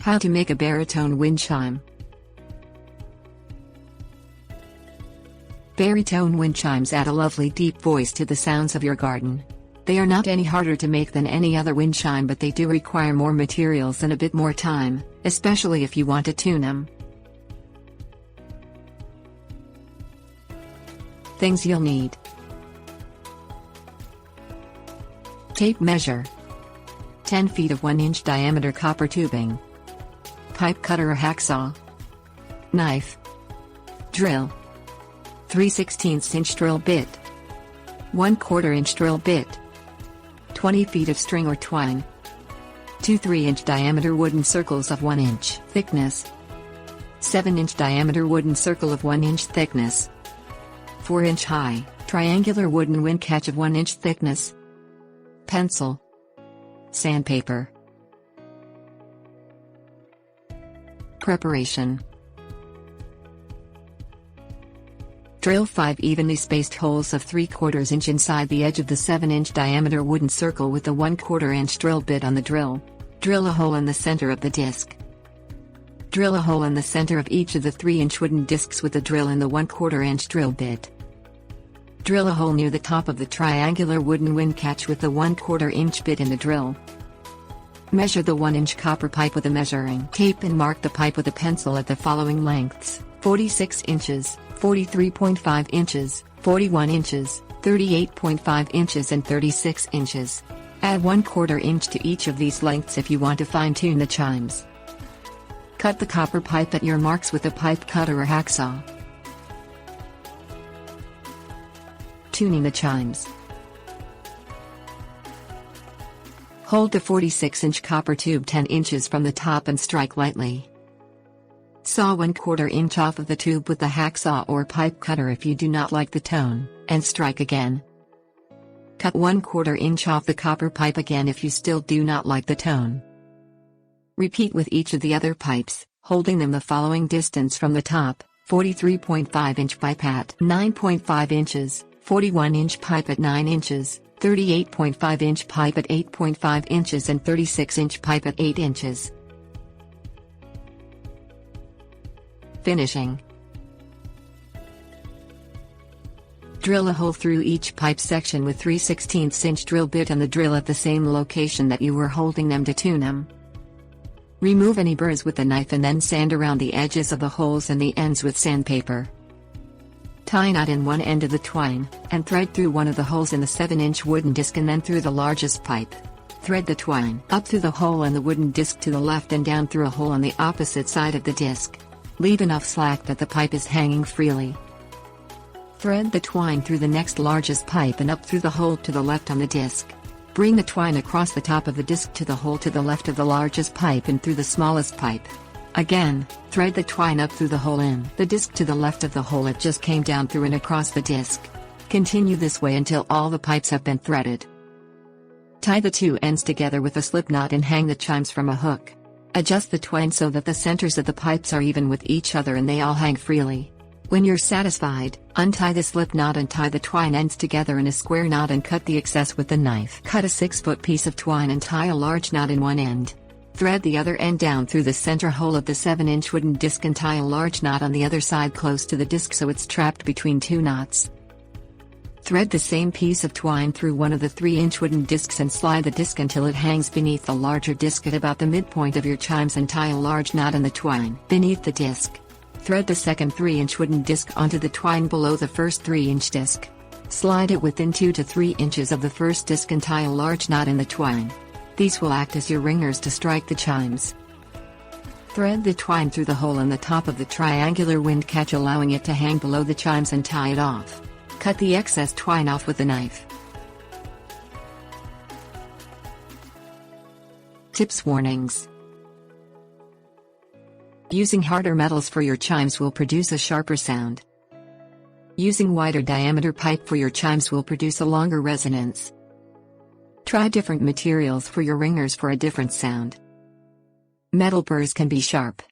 How to make a baritone wind chime. Baritone wind chimes add a lovely deep voice to the sounds of your garden. They are not any harder to make than any other wind chime, but they do require more materials and a bit more time, especially if you want to tune them. Things you'll need: tape measure, 10 feet of 1-inch diameter copper tubing, pipe cutter or hacksaw, knife, drill, 3/16-inch drill bit, 1/4-inch drill bit, 20 feet of string or twine, 2 3-inch diameter wooden circles of 1 inch thickness, 7-inch diameter wooden circle of 1 inch thickness, 4-inch high, triangular wooden wind catch of 1 inch thickness, pencil, sandpaper. Preparation: drill 5 evenly spaced holes of 3/4 inch inside the edge of the 7-inch diameter wooden circle with the 1/4 inch drill bit on the drill. Drill a hole in the center of the disc. Drill a hole in the center of each of the 3-inch wooden discs with the drill and the 1/4 inch drill bit. Drill a hole near the top of the triangular wooden wind catch with the 1/4 inch bit in the drill. Measure the 1-inch copper pipe with a measuring tape and mark the pipe with a pencil at the following lengths: 46 inches, 43.5 inches, 41 inches, 38.5 inches and 36 inches. Add 1/4 inch to each of these lengths if you want to fine-tune the chimes. Cut the copper pipe at your marks with a pipe cutter or hacksaw. Tuning the chimes. Hold the 46-inch copper tube 10 inches from the top and strike lightly. Saw 1/4 inch off of the tube with the hacksaw or pipe cutter if you do not like the tone, and strike again. Cut 1/4 inch off the copper pipe again if you still do not like the tone. Repeat with each of the other pipes, holding them the following distance from the top: 43.5-inch pipe at 9.5 inches, 41-inch pipe at 9 inches, 38.5-inch pipe at 8.5 inches and 36-inch pipe at 8 inches. Finishing. Drill a hole through each pipe section with 3/16-inch drill bit and the drill at the same location that you were holding them to tune them. Remove any burrs with the knife and then sand around the edges of the holes and the ends with sandpaper. Tie a knot in one end of the twine, and thread through one of the holes in the 7-inch wooden disc and then through the largest pipe. Thread the twine up through the hole in the wooden disc to the left and down through a hole on the opposite side of the disc. Leave enough slack that the pipe is hanging freely. Thread the twine through the next largest pipe and up through the hole to the left on the disc. Bring the twine across the top of the disc to the hole to the left of the largest pipe and through the smallest pipe. Again, thread the twine up through the hole in the disc to the left of the hole it just came down through and across the disc. Continue this way until all the pipes have been threaded. Tie the two ends together with a slip knot and hang the chimes from a hook. Adjust the twine so that the centers of the pipes are even with each other and they all hang freely. When you're satisfied, untie the slip knot and tie the twine ends together in a square knot and cut the excess with the knife. Cut a 6-foot piece of twine and tie a large knot in one end. Thread the other end down through the center hole of the 7-inch wooden disc and tie a large knot on the other side close to the disc so it's trapped between two knots. Thread the same piece of twine through one of the 3-inch wooden discs and slide the disc until it hangs beneath the larger disc at about the midpoint of your chimes and tie a large knot in the twine beneath the disc. Thread the second 3-inch wooden disc onto the twine below the first 3-inch disc. Slide it within 2 to 3 inches of the first disc and tie a large knot in the twine. These will act as your ringers to strike the chimes. Thread the twine through the hole in the top of the triangular wind catch, allowing it to hang below the chimes, and tie it off. Cut the excess twine off with a knife. Tips: warnings. Using harder metals for your chimes will produce a sharper sound. Using wider diameter pipe for your chimes will produce a longer resonance. Try different materials for your ringers for a different sound. Metal burrs can be sharp.